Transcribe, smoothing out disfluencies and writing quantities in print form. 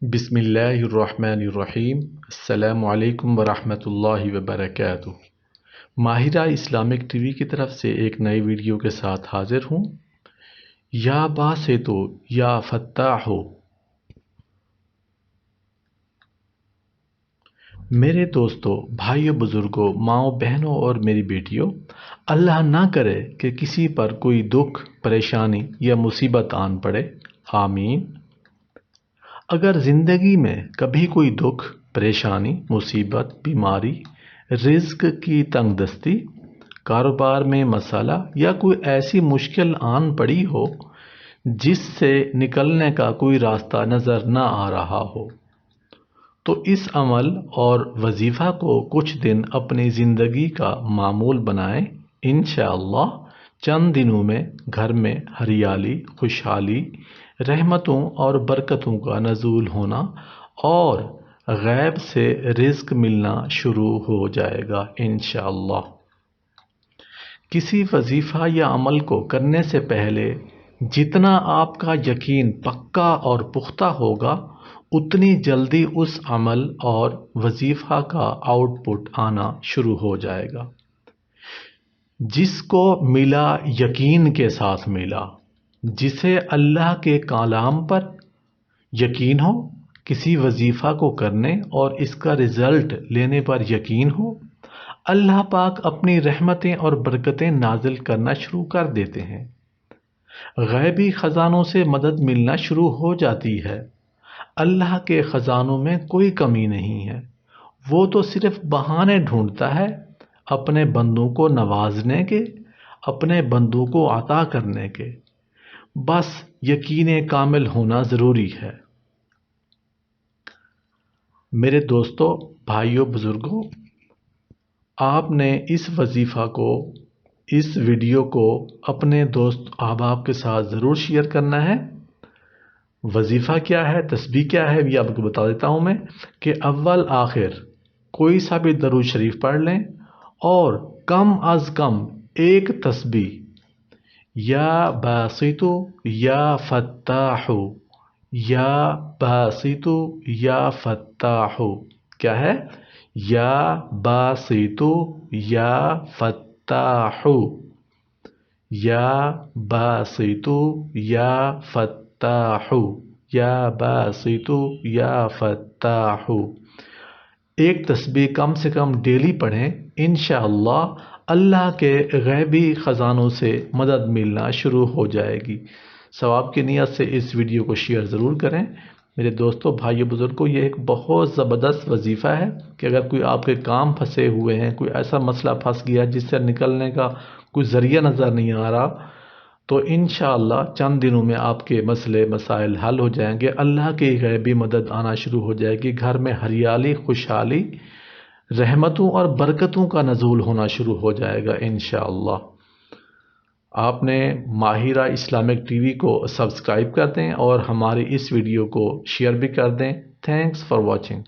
बिस्मिल्लाहिर्रहमानिर्रहीम। अस्सलामु अलैकुम वरहमतुल्लाहि वबरकातुह। माहिरा इस्लामिक टीवी की तरफ से एक नई वीडियो के साथ हाजिर हूँ। या बासितो या फत्ताहु। मेरे दोस्तों, भाइयों, बुजुर्गों, माओ, बहनों और मेरी बेटियों, अल्लाह ना करे कि किसी पर कोई दुख, परेशानी या मुसीबत आन पड़े। आमीन। अगर ज़िंदगी में कभी कोई दुख, परेशानी, मुसीबत, बीमारी, रिज़्क की तंगदस्ती, कारोबार में मसाला या कोई ऐसी मुश्किल आन पड़ी हो जिससे निकलने का कोई रास्ता नज़र न आ रहा हो, तो इस अमल और वजीफ़ा को कुछ दिन अपनी ज़िंदगी का मामूल बनाएं। इंशाअल्लाह चंद दिनों में घर में हरियाली, खुशहाली, रहमतों और बरकतों का नज़ूल होना और गैब से रिज़्क मिलना शुरू हो जाएगा इंशाअल्लाह। किसी वजीफ़ा या अमल को करने से पहले जितना आपका यकीन पक्का और पुख्ता होगा, उतनी जल्दी उस अमल और वजीफ़ा का आउटपुट आना शुरू हो जाएगा। जिसको मिला यकीन के साथ मिला, जिसे अल्लाह के कलाम पर यकीन हो, किसी वजीफ़ा को करने और इसका रिज़ल्ट लेने पर यकीन हो, अल्लाह पाक अपनी रहमतें और बरकतें नाजिल करना शुरू कर देते हैं। गैबी ख़जानों से मदद मिलना शुरू हो जाती है। अल्लाह के ख़जानों में कोई कमी नहीं है। वो तो सिर्फ बहाने ढूंढता है अपने बंदों को नवाजने के, अपने बंदों को अता करने के। बस यकीन कामिल होना ज़रूरी है। मेरे दोस्तों, भाइयों, बुज़ुर्गों, आपने इस वजीफ़ा को, इस वीडियो को अपने दोस्त अहबाब के साथ ज़रूर शेयर करना है। वजीफ़ा क्या है, तस्बीह क्या है, ये आपको बता देता हूँ मैं कि अव्वल आखिर कोई सा भी दरूद शरीफ पढ़ लें और कम अज़ कम एक तस्बीह या बासितो या फत्ताहु, या बासितो या फत्ताहु, क्या है, या बासितो या फत्ताहु, या बासितो या फत्ताहु, या बासितो या फत्ताहु। एक तस्बीह कम से कम डेली पढ़ें। इंशाअल्लाह अल्लाह के गैबी ख़जानों से मदद मिलना शुरू हो जाएगी। सवाब की नीयत से इस वीडियो को शेयर ज़रूर करें। मेरे दोस्तों, भाइयों, बुज़ुर्गों, ये एक बहुत ज़बरदस्त वजीफ़ा है कि अगर कोई आपके काम फंसे हुए हैं, कोई ऐसा मसला फंस गया जिससे निकलने का कोई ज़रिया नज़र नहीं आ रहा, तो इंशाअल्लाह चंद दिनों में आपके मसले मसाइल हल हो जाएंगे। अल्लाह की गैबी मदद आना शुरू हो जाएगी। घर में हरियाली, खुशहाली, रहमतों और बरकतों का नज़ूल होना शुरू हो जाएगा इंशाअल्लाह। आपने माहिरा इस्लामिक टीवी को सब्सक्राइब कर दें और हमारी इस वीडियो को शेयर भी कर दें। Thanks for watching.